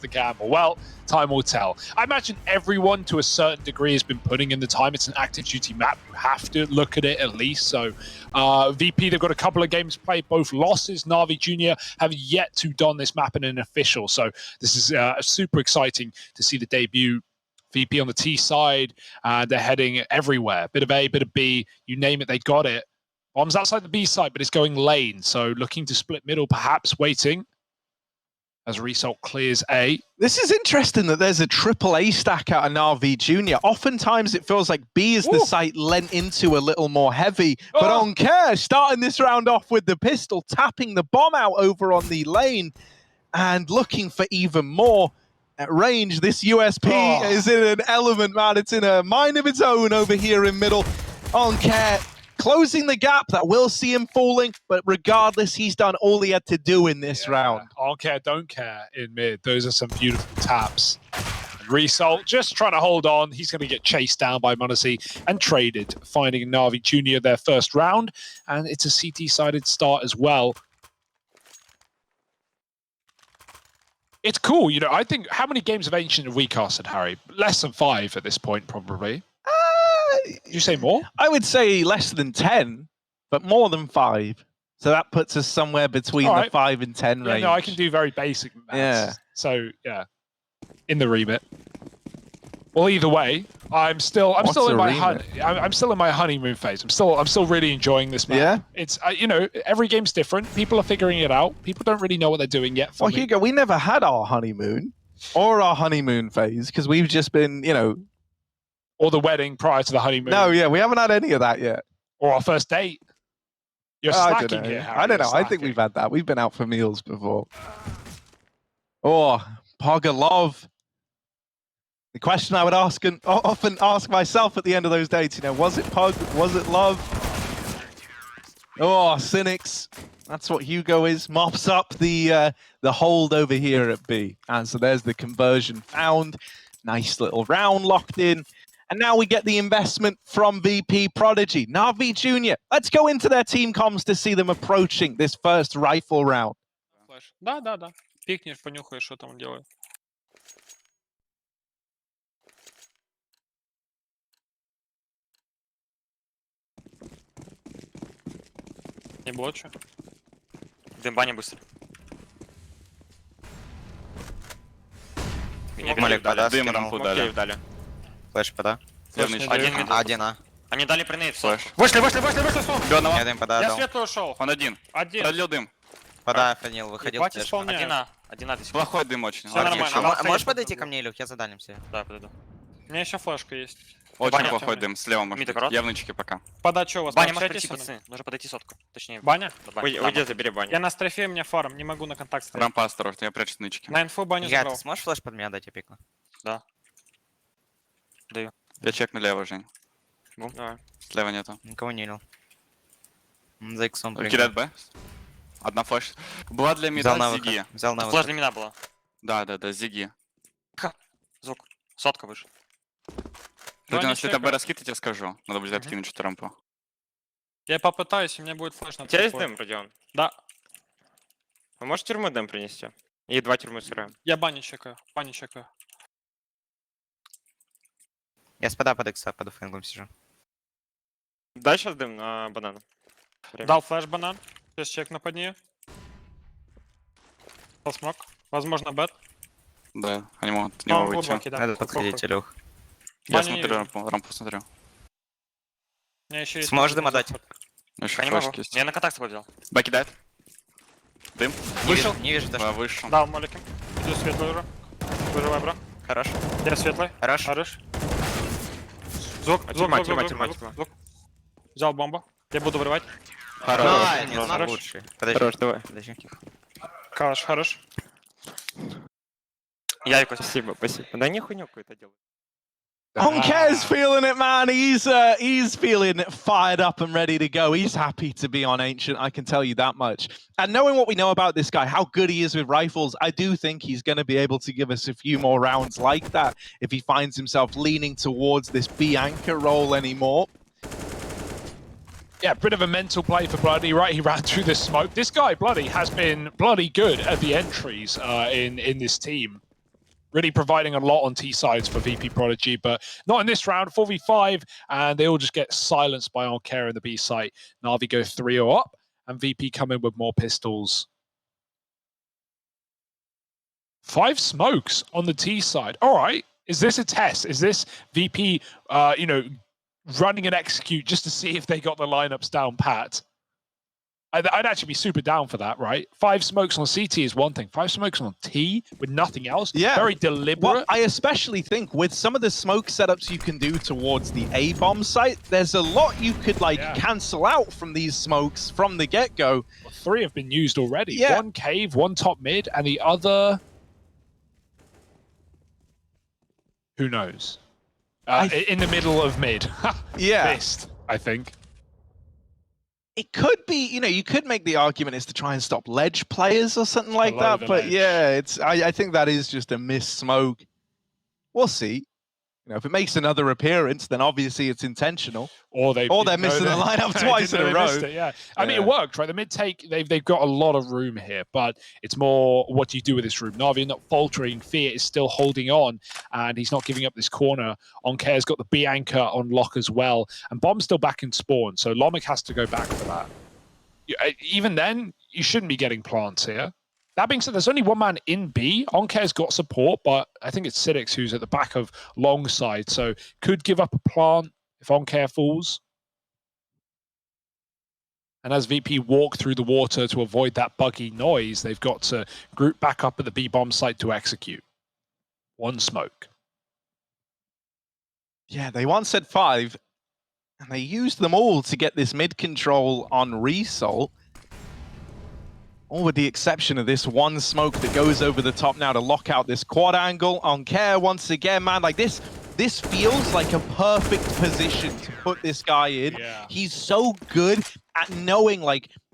the gamble? Well, time will tell. I imagine everyone to a certain degree has been putting in the time. It's an active duty map. You have to look at it at least. So VP, they've got a couple of games played, both losses. NaVi Jr. have yet to don this map in an official. So this is super exciting to see the debut. VP on the T side, they're heading everywhere. Bit of A, bit of B, you name it, they got it. Bombs outside the B side, but it's going lane. So looking to split middle, perhaps waiting as Result clears A. This is interesting that there's a triple A stack out of NaVi Jr. Oftentimes it feels like B is the site lent into a little more heavy, but on care, starting this round off with the pistol, tapping the bomb out over on the lane and looking for even more. At range, this USP is in an element, man. It's in a mind of its own over here in middle. On care, closing the gap that will see him falling, but regardless, he's done all he had to do in this round. On care, don't care in mid. Those are some beautiful taps. And Result just trying to hold on. He's going to get chased down by mouz and traded, finding NaVi Jr. their first round. And it's a CT-sided start as well. It's cool, you know. I think, how many games of Ancient have we casted, Harry? Less than 5 at this point, probably. Did you say more? I would say less than 10, but more than 5. So that puts us somewhere between the 5 and 10 range. No, I can do very basic maths. Yeah. So yeah, in the remit. Well, either way, I'm still in my honeymoon phase. I'm still really enjoying this map. Yeah. It's you know, every game's different. People are figuring it out. People don't really know what they're doing yet. Well, Hugo, we never had our honeymoon or our honeymoon phase because we've just been, you know, or the wedding prior to the honeymoon. No, yeah, we haven't had any of that yet. Or our first date. You're slacking here, Harry. I don't know. I think we've had that. We've been out for meals before. Oh, Pogalov. The question I would ask and often ask myself at the end of those dates, you know, was it Pug? Was it love? Oh, Cynics. That's what Hugo is. Mops up the hold over here at B. And so there's the conversion found. Nice little round locked in. And now we get the investment from VP.Prodigy. NaVi Jr. Let's go into their team comms to see them approaching this first rifle round. Да. Пикнешь, понюхаешь, что там делает. Не блочу. Дымбани быстро. Молик подаст. Дым рампу дали. Флэш пода. Один А. Они дали принейт. Вышли, сон. Я дым пода Я дал. светлый ушел. Он один. Продлил дым. Пода, хранил, выходил. Хватит исполнять. Один А до сих пор. Плохой дым очень. Всё нормально. Можешь подойти ко мне, Илюх? Я задалимся. Да, подойду. У меня еще флешка есть. Очень плохой дым. Слева может быть. Я в нычке пока. Подача у вас. Баня может пройти, пацаны. Нужно подойти сотку. Точнее. Баня? Уйди, забери баню. Я на стрефе, у меня фарм. Не могу на контакт стоять. Рампа осторожно, я прячусь в нычке. На инфу баню Я, забрал. ты сможешь флеш под меня дать, я пикну? Да. Даю. Я чекну лево, Жень. Давай. Слева нету. Никого не видел. За иксом Кидает Б. Одна флеш. Была для мида Зиги. Взял на Флэш для меня была. Да, Зиги. Звук. Сотка выше. Если это Б раскид, я тебе скажу. Надо будет откинуть что-то рампу. Я попытаюсь, у меня будет флеш на У тебя есть телефоне. дым, Родион? Да. Вы можете тюрьму дым принести? И 2 тюрьмы сыграем. Я баню чекаю. Я спада под икса, под фэнглом сижу. Дай сейчас дым на банан. Дал флеш банан. Сейчас чек на под нее. Дал смог. Возможно, бэт. Да, они могут от него выйти. Глубокий, да. Надо подходить, Илюх. Я Баню не смотрю вижу. рампу смотрю. У меня еще есть. Сможешь дыма дать? Еще Я не могу. флешки есть. Я на контакт выделал. Б кидает. Дым. Вышел? Не вижу даже. Да, вышел. Дал молики. Иду светлый уже. Выживай, бро. Хорош. Я светлый. Хорош. Звук. Тюрьма. Взял бомбу. Я буду вырывать. Хорош. Лучший. Хорош, давай. Подожди. Хорош. Яйко, спасибо. Да не хуйню какую-то делай. Oncare's feeling it, man. He's feeling fired up and ready to go. He's happy to be on Ancient, I can tell you that much. And knowing what we know about this guy, how good he is with rifles, I do think he's going to be able to give us a few more rounds like that if he finds himself leaning towards this B anchor role anymore. Yeah, bit of a mental play for Bloody, right? He ran through the smoke. This guy, Bloody, has been bloody good at the entries in this team. really providing a lot on T sides for VP.Prodigy, but not in this round. 4v5, and they all just get silenced by Ankare in the B site. NaVi go 3-0 up, and VP come in with more pistols. 5 smokes on the T side. All right, is this a test? Is this VP, running an execute just to see if they got the lineups down pat? I'd actually be super down for that, right? 5 smokes on CT is one thing. 5 smokes on T with nothing else. Yeah. Very deliberate. Well, I especially think with some of the smoke setups you can do towards the A-bomb site, there's a lot you could cancel out from these smokes from the get-go. Well, 3 have been used already. Yeah. 1 cave, 1 top mid, and the other... Who knows? In the middle of mid. Yeah. Missed, I think. It could be, you could make the argument is to try and stop ledge players or something like Below that. the But ledge. yeah, I think that is just a missed smoke. We'll see. If it makes another appearance, then obviously it's intentional. Or they're missing the lineup twice in a row. Yeah. I mean, it worked, right? The mid take, they've got a lot of room here, but it's more what do you do with this room? NaVi not faltering. Fear is still holding on, and he's not giving up this corner. Oncare's got the B anchor on lock as well, and Bomb's still back in spawn, so Lomic has to go back for that. Even then, you shouldn't be getting plants here. That being said, there's only 1 man in B. Oncare's got support, but I think it's Sidix who's at the back of long side, so could give up a plant if Oncare falls. And as VP walk through the water to avoid that buggy noise, they've got to group back up at the B bomb site to execute. 1 smoke. Yeah, they once said 5, and they used them all to get this mid control on Resol. All with the exception of this 1 smoke that goes over the top now to lock out this quad angle. Oncare once again, man, like this feels like a perfect position to put this guy in. Yeah. He's so good at knowing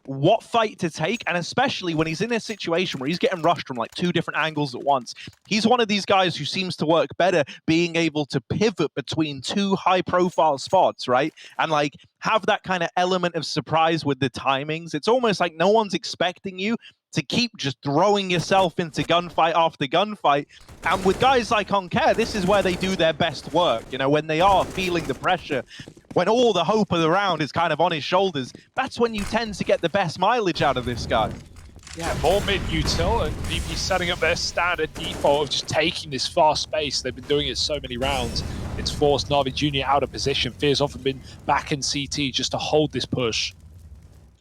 what fight to take, and especially when he's in a situation where he's getting rushed from 2 different angles at once. He's one of these guys who seems to work better being able to pivot between 2 high-profile spots, right? And have that kind of element of surprise with the timings. It's almost like no one's expecting you to keep just throwing yourself into gunfight after gunfight. And with guys like Oncare, this is where they do their best work, when they are feeling the pressure, when all the hope of the round is kind of on his shoulders, that's when you tend to get the best mileage out of this guy. Yeah, more mid-util, and VP setting up their standard default of just taking this fast space. They've been doing it so many rounds. It's forced NaVi Jr. out of position. Fear's often been back in CT just to hold this push.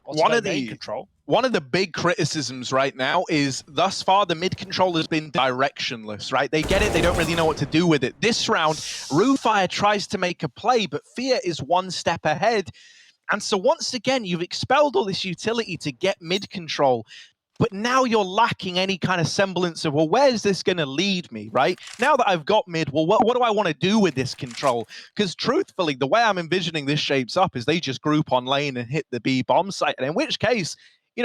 One of the big criticisms right now is thus far the mid control has been directionless, right? They get it, they don't really know what to do with it. This round, Roofire tries to make a play, but Fear is 1 step ahead. And so once again, you've expelled all this utility to get mid control, but now you're lacking any kind of semblance of, well, where's this going to lead me, right? Now that I've got mid, well, what do I want to do with this control? Because truthfully, the way I'm envisioning this shapes up is they just group on lane and hit the B bomb site, and in which case,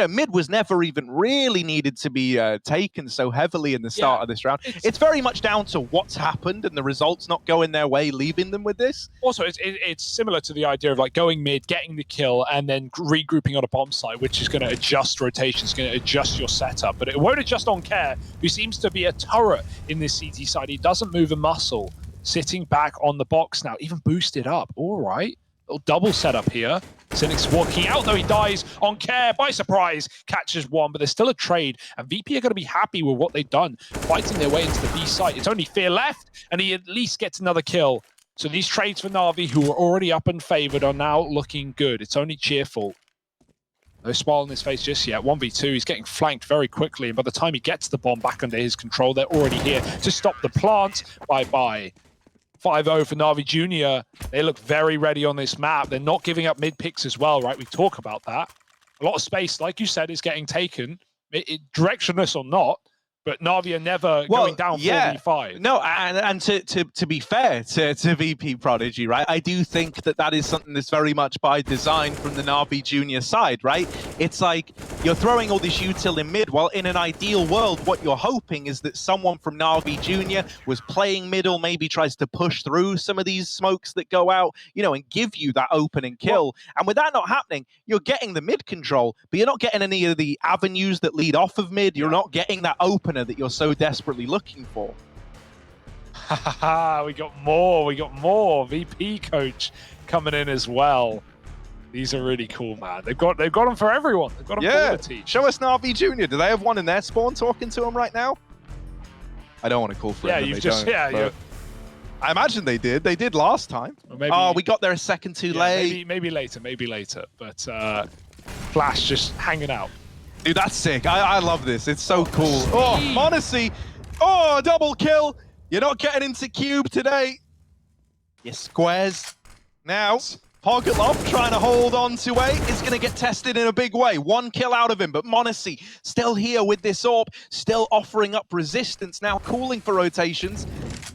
mid was never even really needed to be taken so heavily in the start of this round. It's very much down to what's happened and the results not going their way, leaving them with this. Also, it's similar to the idea of going mid, getting the kill, and then regrouping on a bomb site, which is going to adjust rotations, going to adjust your setup. But it won't adjust Oncare, who seems to be a turret in this CT side. He doesn't move a muscle, sitting back on the box now, even boosted up. All right. Little double setup here. Cynic's walking out, though he dies. Oncare, by surprise, catches 1, but there's still a trade, and VP are going to be happy with what they've done, fighting their way into the B site. It's only Fear left, and he at least gets another kill. So these trades for NaVi, who are already up and favored, are now looking good. It's only cheerful. No smile on his face just yet. 1v2, he's getting flanked very quickly, and by the time he gets the bomb back under his control, they're already here to stop the plant. Bye-bye. 5-0 for NaVi Jr. They look very ready on this map. They're not giving up mid picks as well, right? We talk about that. A lot of space, like you said, is getting taken, directionless or not. But NaVi are never going down 4v5. No, and to be fair to VP.Prodigy, right? I do think that is something that's very much by design from the NaVi Junior side, right? It's like you're throwing all this util in mid. Well, in an ideal world, what you're hoping is that someone from NaVi Junior was playing middle, maybe tries to push through some of these smokes that go out, and give you that opening kill. And with that not happening, you're getting the mid control, but you're not getting any of the avenues that lead off of mid. You're not getting that opener that you're so desperately looking for. We got more. We got more. VP coach coming in as well. These are really cool, man. They've got them for everyone. They've got them for all the teams. Show us NaVi Junior. Do they have one in their spawn talking to him right now? I don't want to call for it. I imagine they did. They did last time. Maybe, we got there a second too late. Maybe later. But Flash just hanging out. Dude, that's sick. I love this. It's so cool. Oh, mouz. Oh, double kill. You're not getting into cube today. You squares. Now, Pogolov trying to hold on to A is going to get tested in a big way. 1 kill out of him, but mouz still here with this AWP, still offering up resistance, now calling for rotations.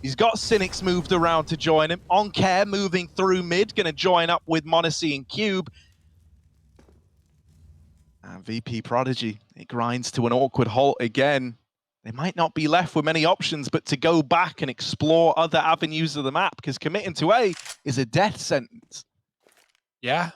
He's got Cynics moved around to join him. Oncare moving through mid, going to join up with mouz and Cube. And VP.Prodigy, it grinds to an awkward halt again. They might not be left with many options, but to go back and explore other avenues of the map, because committing to A is a death sentence. Yeah.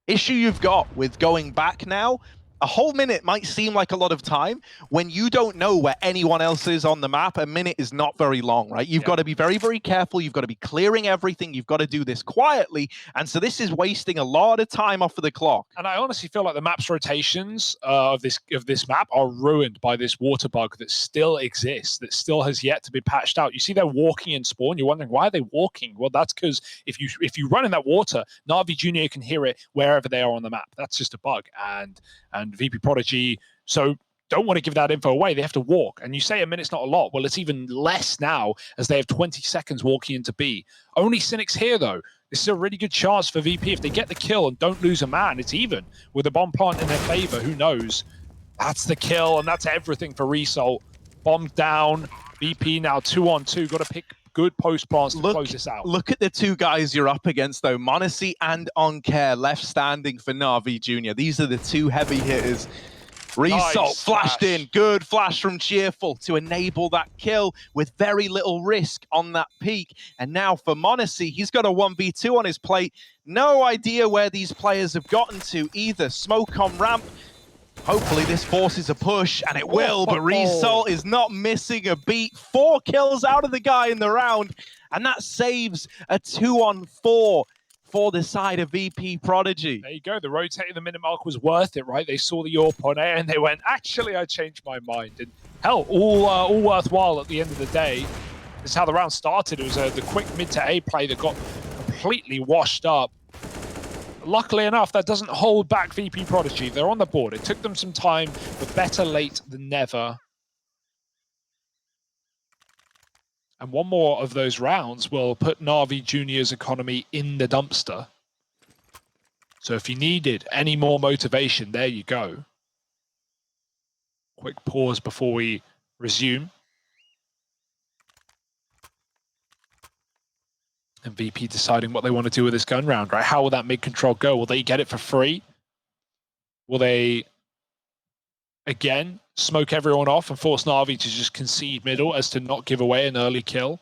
Issue you've got with going back now, a whole minute might seem like a lot of time. When you don't know where anyone else is on the map, a minute is not very long, right? You've got to be very, very careful. You've got to be clearing everything. You've got to do this quietly. And so this is wasting a lot of time off of the clock. And I honestly feel like the map's rotations of this map are ruined by this water bug that still exists, that still has yet to be patched out. You see they're walking in spawn. You're wondering, why are they walking? Well, that's because if you run in that water, NaVi Junior can hear it wherever they are on the map. That's just a bug. And VP.Prodigy, so don't want to give that info away. They have to walk. And you say a minute's not a lot. Well, it's even less now as they have 20 seconds walking into B. Only Cynics here, though. This is a really good chance for VP. If they get the kill and don't lose a man, it's even. With a bomb plant in their favor, who knows? That's the kill, and that's everything for Result. Bomb down. VP now 2-on-2. Got to pick good post plants to close this out. Look at the two guys you're up against, though. mouz and Oncare left standing for NaVi Junior. These are the two heavy hitters. Result Nice flashed flash. in. Good flash from Cheerful to enable that kill with very little risk on that peak. And now for mouz, he's got a 1v2 on his plate. No idea where these players have gotten to either. Smoke on ramp. Hopefully this forces a push, and it will, but Result is not missing a beat. 4 kills out of the guy in the round, and that saves a 2-on-4 for the side of VP.Prodigy. There you go. The rotating the minute mark was worth it, right? They saw the AWP on air, and they went, actually, I changed my mind. And hell, all worthwhile at the end of the day. This is how the round started. It was the quick mid to A play that got completely washed up. Luckily enough, that doesn't hold back VP.Prodigy. They're on the board. It took them some time, but better late than never. And one more of those rounds will put NaVi Junior's economy in the dumpster. So if you needed any more motivation, there you go. Quick pause before we resume. And VP deciding what they want to do with this gun round, right? How will that mid-control go? Will they get it for free? Will they, again, smoke everyone off and force NaVi to just concede middle as to not give away an early kill?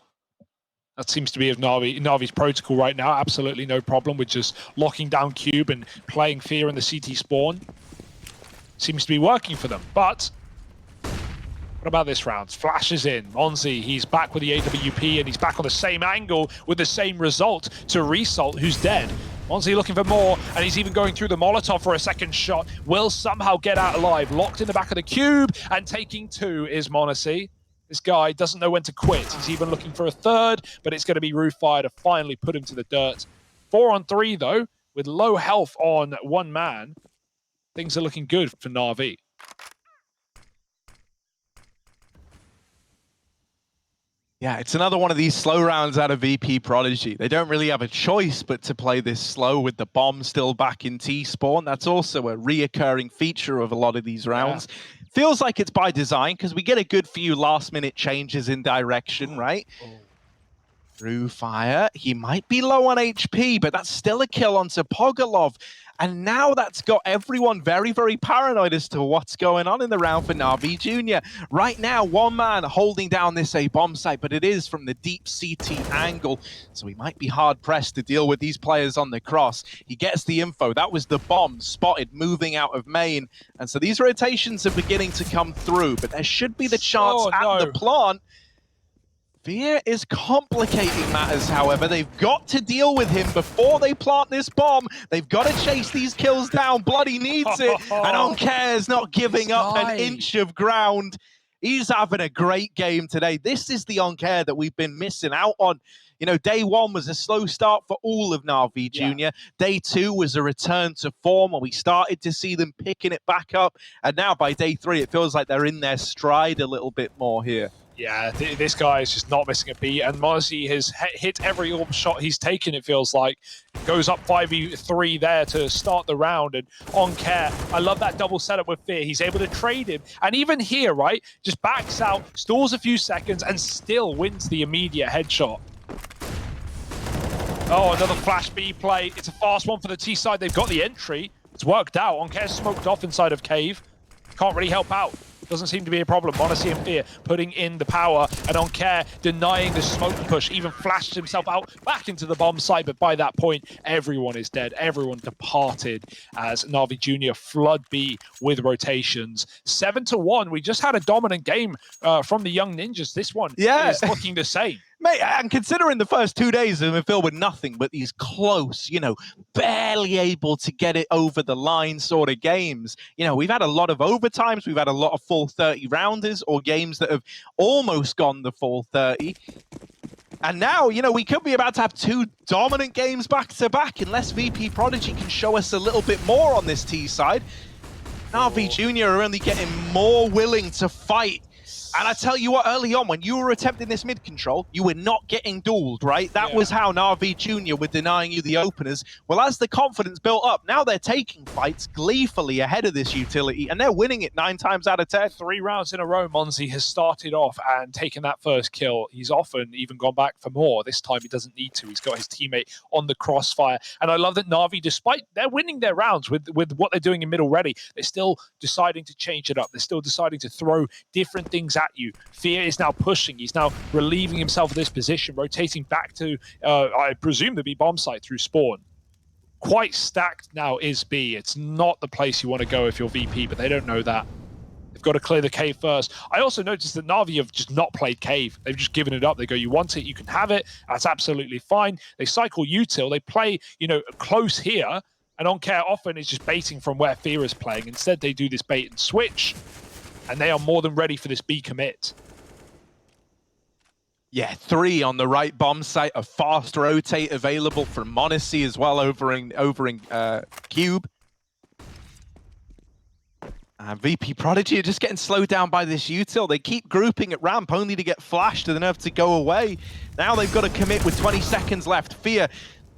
That seems to be of NaVi's protocol right now. Absolutely no problem with just locking down Cube and playing fear in the CT spawn. Seems to be working for them, but what about this round? Flashes in. mouz, he's back with the AWP, and he's back on the same angle with the same result to Result, who's dead. mouz looking for more, and he's even going through the Molotov for a second shot. Will somehow get out alive. Locked in the back of the Cube, and taking 2 is mouz. This guy doesn't know when to quit. He's even looking for a third, but it's going to be roof fire to finally put him to the dirt. 4-on-3, though, with low health on one man. Things are looking good for NaVi. Yeah, it's another one of these slow rounds out of VP.Prodigy. They don't really have a choice but to play this slow with the bomb still back in T-spawn. That's also a reoccurring feature of a lot of these rounds. Yeah. Feels like it's by design because we get a good few last-minute changes in direction, right? Through fire. He might be low on HP, but that's still a kill onto Pogolov. And now that's got everyone very, very paranoid as to what's going on in the round for NaVi Junior. Right now, one man holding down this A bomb site, but it is from the deep CT angle. So he might be hard-pressed to deal with these players on the cross. He gets the info. That was the bomb spotted moving out of main. And so these rotations are beginning to come through, but there should be the chance at the plant Fear is complicating matters, however. They've got to deal with him before they plant this bomb. They've got to chase these kills down. Bloody needs it. And Onkare is not giving up an inch of ground. He's having a great game today. This is the Onkare that we've been missing out on. You know, day one was a slow start for all of NaVi Jr. Day two was a return to form, and we started to see them picking it back up. And now by day three, it feels like they're in their stride a little bit more here. Yeah, this guy is just not missing a beat, and mouz has hit every orb shot he's taken, it feels like. Goes up 5v3 there to start the round, and Onkare, I love that double setup with Fear. He's able to trade him, and even here, right, just backs out, stalls a few seconds, and still wins the immediate headshot. Oh, another flash B play. It's a fast one for the T side. They've got the entry. It's worked out. Onkare smoked off inside of Cave. Can't really help out. Doesn't seem to be a problem. mouz and Fear putting in the power, and Onkare denying the smoke push, even flashed himself out back into the bomb site, but by that point, everyone is dead. Everyone departed as NaVi Jr. flood B with rotations. 7-1. We just had a dominant game from the Young Ninjas. This one is looking the same. Mate, and considering the first 2 days have been filled with nothing but these close, you know, barely able to get it over the line sort of games. You know, we've had a lot of overtimes, we've had a lot of full 30 rounders or games that have almost gone the full 30. And now, you know, we could be about to have 2 dominant games back to back unless VP.Prodigy can show us a little bit more on this T side. NaVi Jr. are only getting more willing to fight. And I tell you what, early on, when you were attempting this mid-control, you were not getting dueled, right? That was how NaVi Jr. were denying you the openers. Well, as the confidence built up, now they're taking fights gleefully ahead of this utility, and they're winning it 9 times out of 10. 3 rounds in a row, mouz has started off and taken that first kill. He's often even gone back for more. This time he doesn't need to. He's got his teammate on the crossfire. And I love that NaVi, despite they're winning their rounds with what they're doing in middle ready, they're still deciding to change it up. They're still deciding to throw different things at you. Fear is now pushing. He's now relieving himself of this position, rotating back to, I presume, the B bomb site through spawn. Quite stacked now is B. It's not the place you want to go if you're VP, but they don't know that. They've got to clear the cave first. I also noticed that NaVi have just not played cave. They've just given it up. They go, you want it, you can have it. That's absolutely fine. They cycle util. They play, you know, close here, and Onkare often is just baiting from where Fear is playing. Instead, they do this bait and switch, and they are more than ready for this B commit. Yeah, 3 on the right bomb site. A fast rotate available from mouz as well over in Cube. And VP.Prodigy are just getting slowed down by this util. They keep grouping at ramp only to get flashed and then have to go away. Now they've got to commit with 20 seconds left. Fear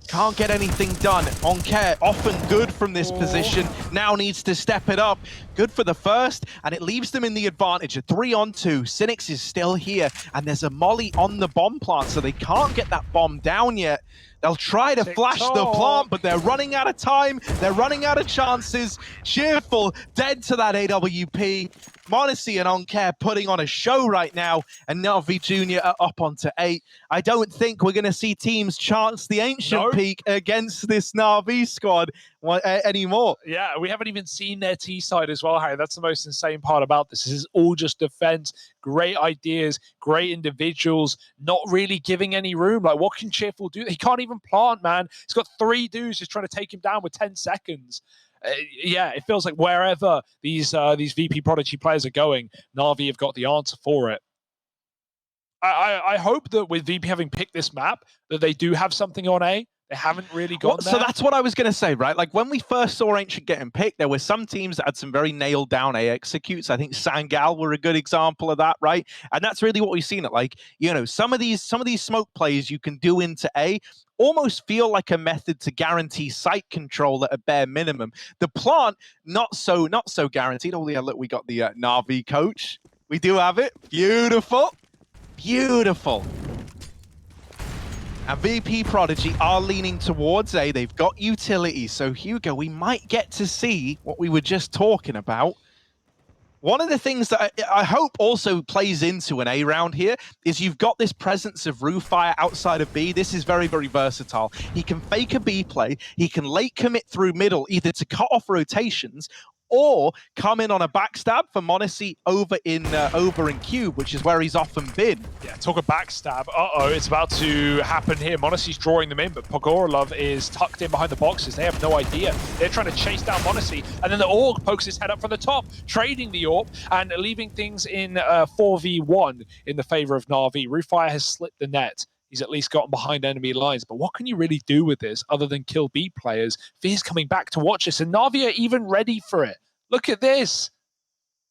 can't get anything done. Onkare, often good from this position, now needs to step it up. Good for the first, and it leaves them in the advantage. A 3-on-2. Cynics is still here, and there's a molly on the bomb plant, so they can't get that bomb down yet. They'll try to flash the plant, but they're running out of time. They're running out of chances. Cheerful, dead to that AWP. mouz and Onkare putting on a show right now, and NaVi Jr. are up onto 8. I don't think we're going to see teams chance the Ancient Peak against this NaVi squad anymore. Yeah, we haven't even seen their T side as well, Harry. That's the most insane part about this. This is all just defense, great ideas, great individuals, not really giving any room. Like, what can Cheerful do? He can't even plant, man. He's got 3 dudes just trying to take him down with 10 seconds. Yeah, it feels like wherever these VP.Prodigy players are going, NaVi have got the answer for it. I hope that with VP having picked this map, that they do have something on A. They haven't really gone there. So that's what I was going to say, right? Like, when we first saw Ancient getting picked, there were some teams that had some very nailed down A executes. I think Sangal were a good example of that, right? And that's really what we've seen it. Like, you know, some of these smoke plays you can do into A almost feel like a method to guarantee site control at a bare minimum. The plant, not so guaranteed. Oh yeah, look, we got the NaVi coach. We do have it. Beautiful. Beautiful. And VP.Prodigy are leaning towards A. They've got utility. So, Hugo, we might get to see what we were just talking about. One of the things that I hope also plays into an A round here is you've got this presence of Roofire outside of B. This is very, very versatile. He can fake a B play. He can late commit through middle, either to cut off rotations or come in on a backstab for monacy over in Cube, which is where he's often been. Yeah, talk of backstab. Uh-oh, it's about to happen here. Monacy's drawing them in, but Pogorelov is tucked in behind the boxes. They have no idea. They're trying to chase down Monacy, and then the Org pokes his head up from the top, trading the AWP and leaving things in 4v1 in the favor of NaVi. Rufire has slipped the net. He's at least gotten behind enemy lines. But what can you really do with this other than kill B players? Fear's coming back to watch this, and NaVi are even ready for it. Look at this.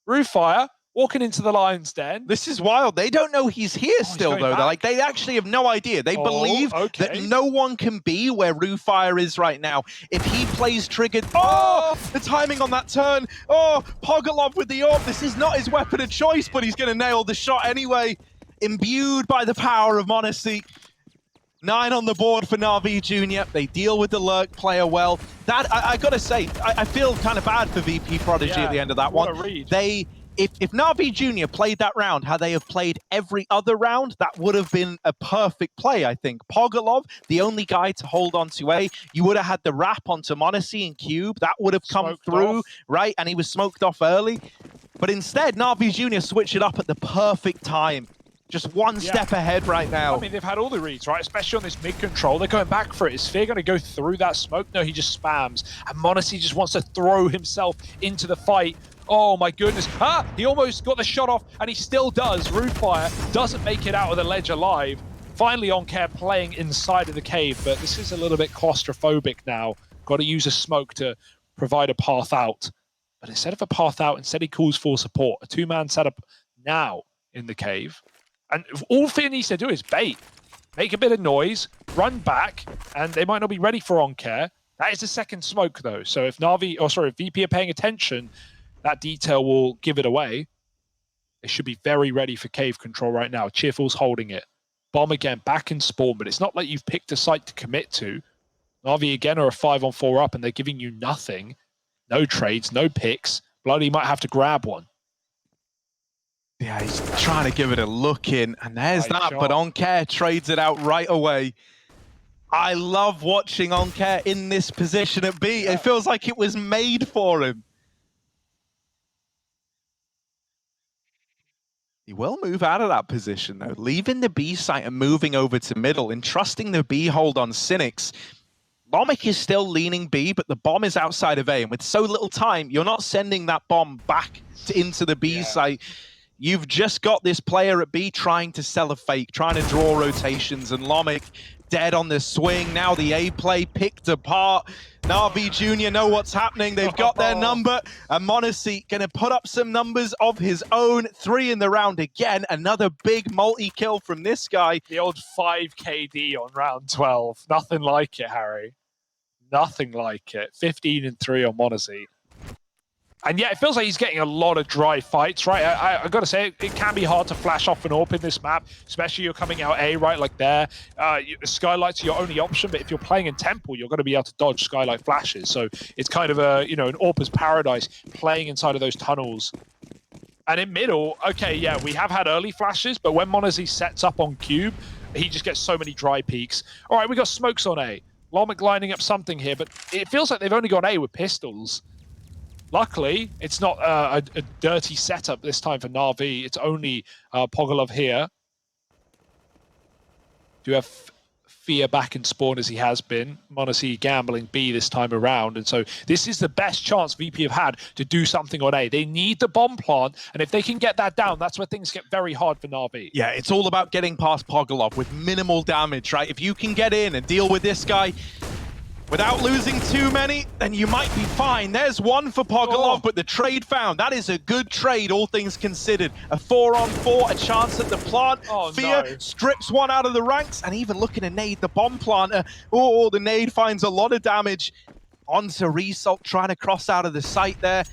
Rufire walking into the lion's den. This is wild. They don't know he's here still, though. They're like, they actually have no idea. They believe that no one can be where Rufire is right now. If he plays triggered... Oh! The timing on that turn. Oh, Pogorelov with the AWP. This is not his weapon of choice, but he's going to nail the shot anyway. Imbued by the power of monacy. 9 on the board for NaVi Jr. They deal with the lurk player well. That I gotta say, I feel kind of bad for VP.Prodigy at the end of that one. If NaVi Jr. played that round how they have played every other round, that would have been a perfect play, I think. Pogorelov, the only guy to hold on to A. You would have had the wrap onto monacy and Cube. That would have come through, right? And he was smoked off early. But instead, NaVi Jr. switched it up at the perfect time. Just one step ahead right now. I mean, they've had all the reads, right? Especially on this mid-control. They're going back for it. Is Fear going to go through that smoke? No, he just spams. And monacy just wants to throw himself into the fight. Oh, my goodness. Ah! He almost got the shot off, and he still does. Rufire doesn't make it out of the ledge alive. Finally, Oncare playing inside of the cave, but this is a little bit claustrophobic now. Got to use a smoke to provide a path out. But instead of a path out, instead he calls for support. A two-man setup now in the cave. And all Fear needs to do is bait, make a bit of noise, run back, and they might not be ready for Oncare. That is the second smoke, though. So if if VP are paying attention, that detail will give it away. They should be very ready for cave control right now. Cheerful's holding it. Bomb again, back in spawn, but it's not like you've picked a site to commit to. NaVi again are a 5-on-4 up, and they're giving you nothing. No trades, no picks. Bloody might have to grab one. Yeah, he's trying to give it a look in, and there's that, but Oncare trades it out right away. I love watching Oncare in this position at B. It feels like it was made for him. He will move out of that position, though, leaving the B site and moving over to middle and trusting the B hold on Cynics. Lomic is still leaning B, but the bomb is outside of A, and with so little time, you're not sending that bomb back into the B site. You've just got this player at B trying to sell a fake, trying to draw rotations, and Lomic dead on the swing. Now the A play picked apart. NaVi Jr. know what's happening. They've got their number, and monacy going to put up some numbers of his own. 3 in the round again. Another big multi-kill from this guy. The old 5 KD on round 12. Nothing like it, Harry. Nothing like it. 15 and 3 on monacy. And yeah, it feels like he's getting a lot of dry fights, right? I got to say, it can be hard to flash off an AWP in this map, especially you're coming out A, right, like there. Skylight's your only option, but if you're playing in Temple, you're going to be able to dodge Skylight flashes. So it's kind of a, an AWPer's paradise playing inside of those tunnels. And in middle, okay, yeah, we have had early flashes, but when monacy sets up on Cube, he just gets so many dry peaks. All right, we got smokes on A. Lomic lining up something here, but it feels like they've only got A with pistols. Luckily, it's not a dirty setup this time for NaVi. It's only Pogorelov here. Do have Fear back in spawn as he has been. monacy gambling B this time around. And so this is the best chance VP have had to do something on A. They need the bomb plant, and if they can get that down, that's where things get very hard for NaVi. Yeah, it's all about getting past Pogorelov with minimal damage, right? If you can get in and deal with this guy without losing too many, then you might be fine. There's one for Pogorelov, but the trade found. That is a good trade, all things considered. A 4-on-4, a chance at the plant. Fear strips one out of the ranks, and even looking to nade the bomb planter. Oh, the nade finds a lot of damage. Onto Result, trying to cross out of the site there.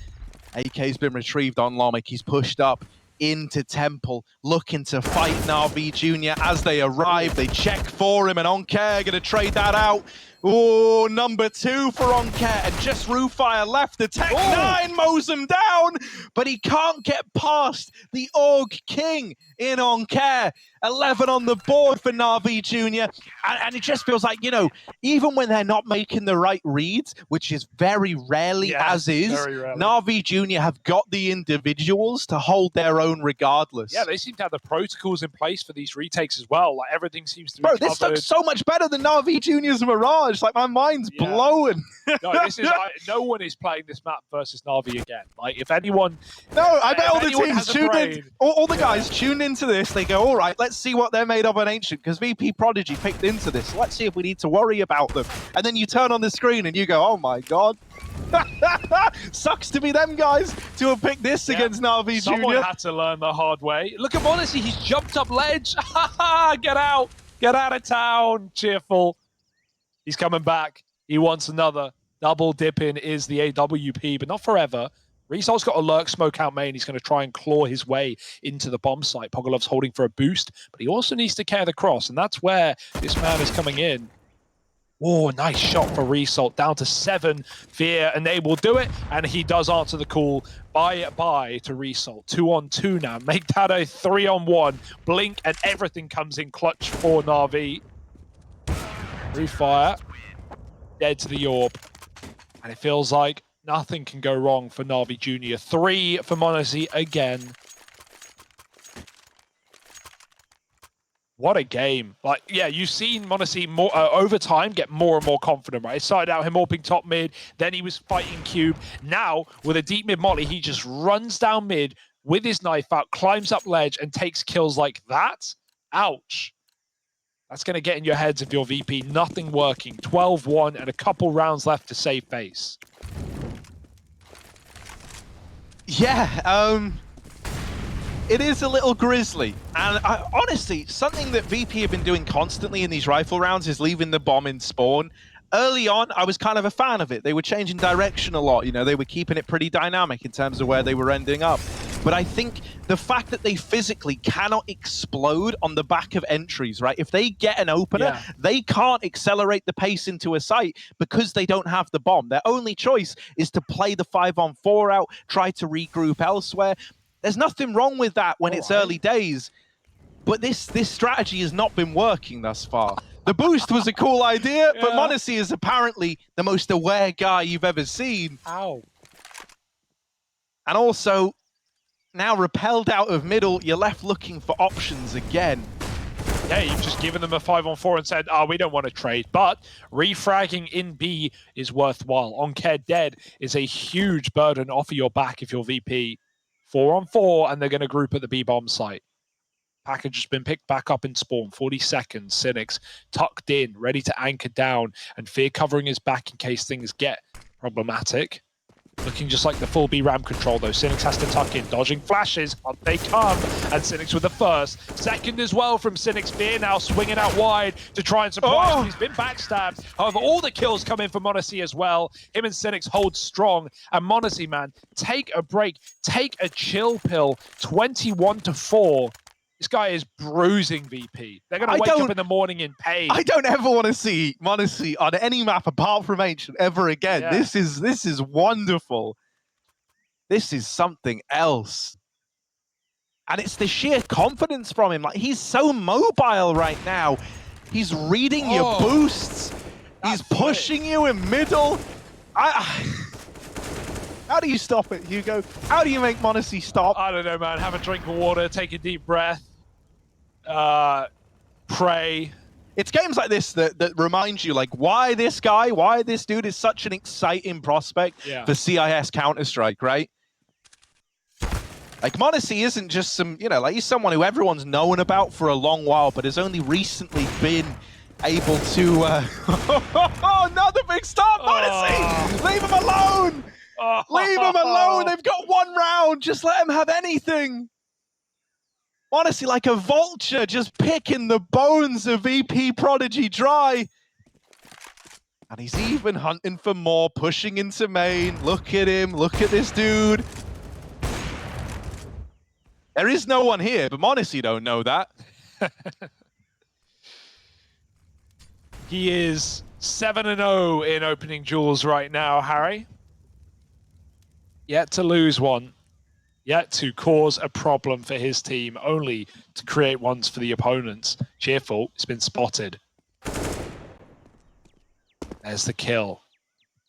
AK's been retrieved on Lomic. He's pushed up into Temple, looking to fight NaVi Jr. As they arrive, they check for him, and Oncare gonna trade that out. Oh, number 2 for Oncare, and just Roofire left. The Tech 9 mows him down, but he can't get past the Org King in Oncare. 11 on the board for NaVi Jr. And it just feels like, you know, even when they're not making the right reads, which is very rarely as is, NaVi Jr. have got the individuals to hold their own regardless. Yeah, they seem to have the protocols in place for these retakes as well. Like, everything seems to be Bro, covered. this looks so much better than NaVi Jr.'s Mirage. Like, my mind's blowing. No, this is no one is playing this map versus NaVi again. Like, if anyone, I bet all the teams tuned in. brain, All the guys tuned into this. They go, all right, let's see what they're made of on Ancient, because VP.Prodigy picked into this. Let's see if we need to worry about them. And then you turn on the screen and you go, oh my god. Sucks to be them guys to have picked this against NaVi Jr. Someone had to learn the hard way. Look at Monacy, he's jumped up ledge. Get out. Get out of town, cheerful. He's coming back. He wants another. Double dipping is the AWP, but not forever. Resol's got a lurk smoke out main. He's going to try and claw his way into the bomb site. Pogolov's holding for a boost, but he also needs to carry the cross, and that's where this man is coming in. Oh, nice shot for Result. Down to 7. Fear, and they will do it, and he does answer the call. Bye to Result. 2-on-2 now. Make that a 3-on-1. Blink, and everything comes in clutch for NaVi. Refire. Dead to the orb. And it feels like nothing can go wrong for NaVi Jr. 3 for Monacy again. What a game. Like, yeah, you've seen Monacy more over time get more and more confident, right? It started out him AWPing top mid, then he was fighting Cube. Now, with a deep mid molly, he just runs down mid with his knife out, climbs up ledge, and takes kills like that. Ouch. That's going to get in your heads if you're VP. Nothing working. 12-1 and a couple rounds left to save face. Yeah, it is a little grisly. And honestly, something that VP have been doing constantly in these rifle rounds is leaving the bomb in spawn. Early on, I was kind of a fan of it. They were changing direction a lot. You know, they were keeping it pretty dynamic in terms of where they were ending up. But I think the fact that they physically cannot explode on the back of entries, right? If they get an opener, they can't accelerate the pace into a site because they don't have the bomb. Their only choice is to play the 5-on-4 out, try to regroup elsewhere. There's nothing wrong with that when it's early days. But this strategy has not been working thus far. The boost was a cool idea, but Monacy is apparently the most aware guy you've ever seen. Ow. And also, now repelled out of middle, you're left looking for options again. Yeah, you've just given them a 5-on-4 and said, we don't want to trade. But refragging in B is worthwhile. Oncare dead is a huge burden off of your back if you're VP. 4-on-4, and they're going to group at the B bomb site. Package has been picked back up in spawn. 40 seconds. Cynics tucked in, ready to anchor down, and Fear covering his back in case things get problematic. Looking just like the full B ram control though. Cynics has to tuck in, dodging flashes. Up they come, and Cynics with the first. Second as well from Cynics. Fear now swinging out wide to try and surprise. He's been backstabbed. However, all the kills come in for Monacy as well. Him and Cynics hold strong. And Monacy, man, take a break. Take a chill pill. 21-4. This guy is bruising VP. They're going to wake up in the morning in pain. I don't ever want to see Monacy on any map apart from Ancient ever again. Yeah. This is wonderful. This is something else. And it's the sheer confidence from him. Like, he's so mobile right now. He's reading your boosts. He's pushing you in middle. How do you stop it, Hugo? How do you make Monacy stop? I don't know, man. Have a drink of water, take a deep breath, pray. It's games like this that remind you, like, why this guy, why this dude is such an exciting prospect for CIS Counter-Strike, right? Like, Monacy isn't just some, you know, like, he's someone who everyone's known about for a long while, but has only recently been able to... another big start, Monacy! Leave him alone! Leave him alone! They've got one round! Just let him have anything! Honestly, like a vulture, just picking the bones of VP.Prodigy dry. And he's even hunting for more, pushing into main. Look at him, look at this dude. There is no one here, but Monacy don't know that. He is 7-0 in opening duels right now, Harry. Yet to lose one. Yet to cause a problem for his team, only to create ones for the opponents. Cheerful, it's been spotted. There's the kill.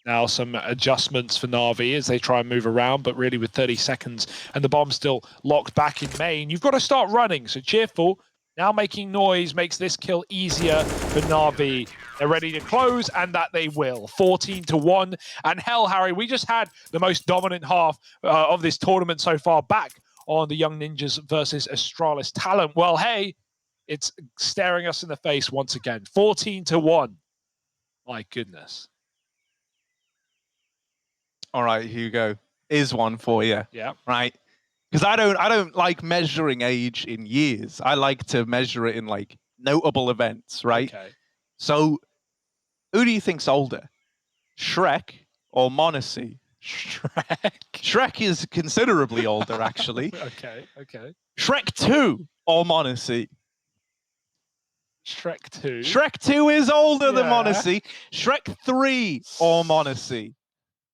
Now some adjustments for NaVi as they try and move around, but really with 30 seconds and the bomb still locked back in main, you've got to start running. So Cheerful now making noise makes this kill easier for NaVi. They're ready to close, and that they will. 14-1. And hell, Harry, we just had the most dominant half of this tournament so far back on the Young Ninjas versus Astralis Talent. Well, hey, it's staring us in the face once again. 14-1. My goodness. All right, Hugo, is one for you. Yeah. Right. Because I don't like measuring age in years. I like to measure it in like notable events, right? Okay. So, who do you think's older, Shrek or Monacy? Shrek is considerably older, actually. Okay. Shrek 2 or Monacy? Shrek 2. Shrek 2 is older than Yeah. Monacy. Shrek 3 or Monacy?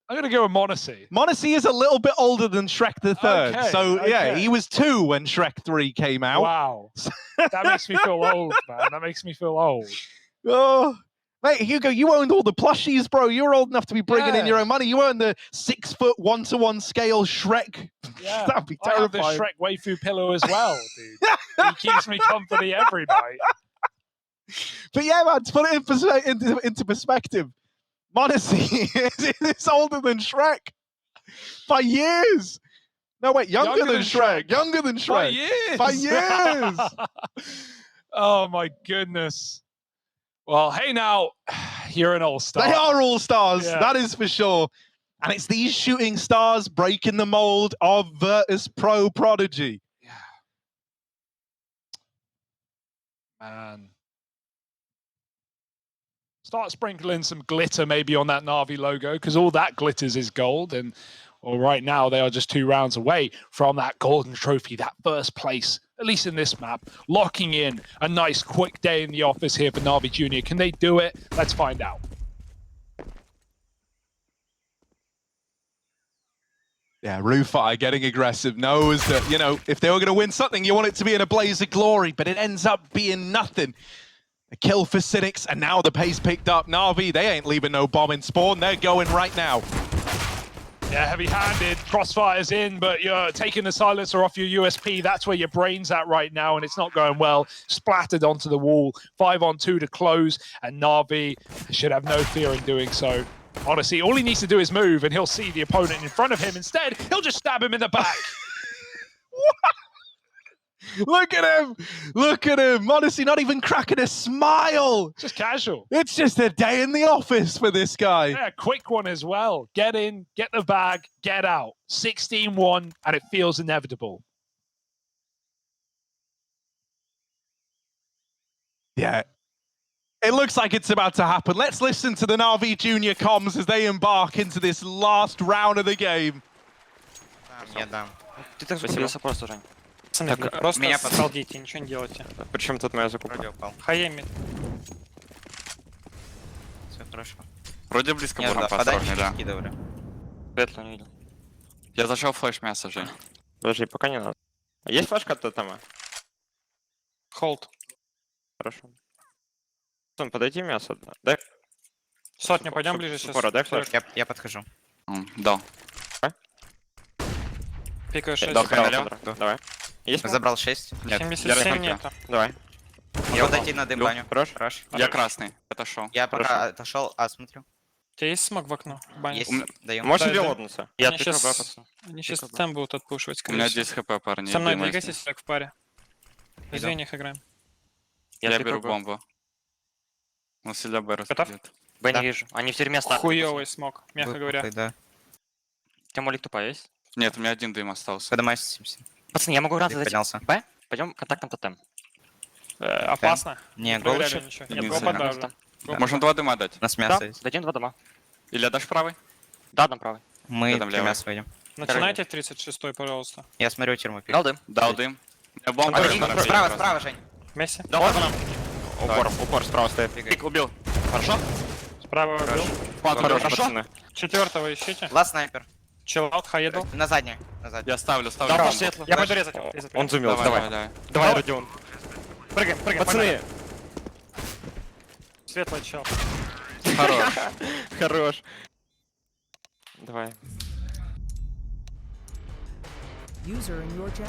I'm going to go with Monacy. Monacy is a little bit older than Shrek the Third. Okay, So, yeah, okay. he was 2 when Shrek 3 came out. Wow. That makes me feel old, man. That makes me feel old. Oh, mate, Hugo, you owned all the plushies, bro. You were old enough to be bringing in your own money. You owned the 6-foot 1-to-1 scale Shrek. Yeah. That'd be I have the terrifying. Shrek waifu pillow as well, dude. He keeps me company every night. But yeah, man, to put it into perspective, Monacy is older than Shrek by years. No, wait, younger than Shrek. Younger than By Shrek. years. By years. Oh, my goodness. Well, hey, now, you're an all-star. They are all stars, Yeah. that is for sure. And it's these shooting stars breaking the mold of VP.Prodigy. Yeah. Man. Start sprinkling some glitter maybe on that NaVi logo, because all that glitters is gold. And well, right now they are just 2 rounds away from that golden trophy, that first place, at least in this map, locking in a nice quick day in the office here for NaVi Jr. Can they do it? Let's find out. Yeah, Rufai getting aggressive knows that, you know, if they were going to win something, you want it to be in a blaze of glory, but it ends up being nothing. A kill for Cynics, and now the pace picked up. NaVi, they ain't leaving no bomb in spawn. They're going right now. Yeah, heavy-handed, crossfires in, but you're taking the silencer off your USP. That's where your brain's at right now, and it's not going well. Splattered onto the wall. 5-on-2 to close, and NaVi should have no fear in doing so. Honestly, all he needs to do is move, and he'll see the opponent in front of him. Instead, he'll just stab him in the back. Look at him! Look at him! Honestly, not even cracking a smile! Just casual. It's just a day in the office for this guy. Yeah, quick one as well. Get in, get the bag, get out. 16-1, and it feels inevitable. Yeah. It looks like it's about to happen. Let's listen to the NaVi Junior comms as they embark into this last round of the game. Я дам. Ты так Спасибо. закупился просто, Жень. Пацаны, Так, просто меня потом- салдите, ничего не делайте. Причем тут моя закупка? Вроде упал. Хайеми. Все хорошо. Вроде близко Нет, будем да, поосторожнее, подачи да. скидывали. Светло не видел. Я зашел флеш мясо, Жень. Подожди, пока не надо. Есть флешка от Тоттема? Холд. Хорошо. Сон, подойди мясо. Дай. Сотню, пойдем ближе сейчас. Упора, дай флеш. Я подхожу. Дал. Пикаю 6. Да, Справа, налево. справа. Давай. Есть? Забрал 6. Нет, 77 я нету. Давай. Я подойти на дымбаню. Хорош. Хорош. Я красный. Отошел. Я пока Хорошо. отошел, смотрю. У тебя есть смог в окно? Баня. Есть, даю. Можешь Да, две да. лоднуться? Они сейчас там будут отпушивать, У скорее меня всего. 10 хп, парни. Со мной я думаю, двигайтесь так в паре. Из них играем. Я беру бомбу. Он сюда Б Готов? распределит. Б Да. не вижу. Они в тюрьме остались. Хуёвый смог, мягко говоря. Да. Тем более тупа есть. Нет, у меня один дым остался. Поднимайся 70. Пацаны, я могу раз Ты задать. поднялся. Б? Пойдем контактом тотем. Опасно. Не, Проверяли голыши. ничего. Не Я знаю. го подавлю. Можно 2 дыма дать. У нас Да, мясо есть. дадим 2 дома. Или отдашь правый? Да, дам правый. Мы Я там 3 левый. мяса выйдем. Начинайте 36-й, пожалуйста. Я смотрю тюрьму. Дал дым. Дал дым. У меня бомба. Подожди, разная, Справа, просто. справа, Жень. Месси. Дал по нам. Упор справа стоит. Пик убил. Хорошо? Справа убил. Впад хорош. Пацаны. Четвертого ищите. Ласт снайпер. Чиллаут, хаедл. На задней. На задней. Я ставлю Да, бомбу. светло. Я пойду резать его. Он зумил, давай. Давай. Давай, Родион. Прыгаем, прыгаем. Пацаны, Светлый чел. Хорош. хорош. Давай. User in your channel.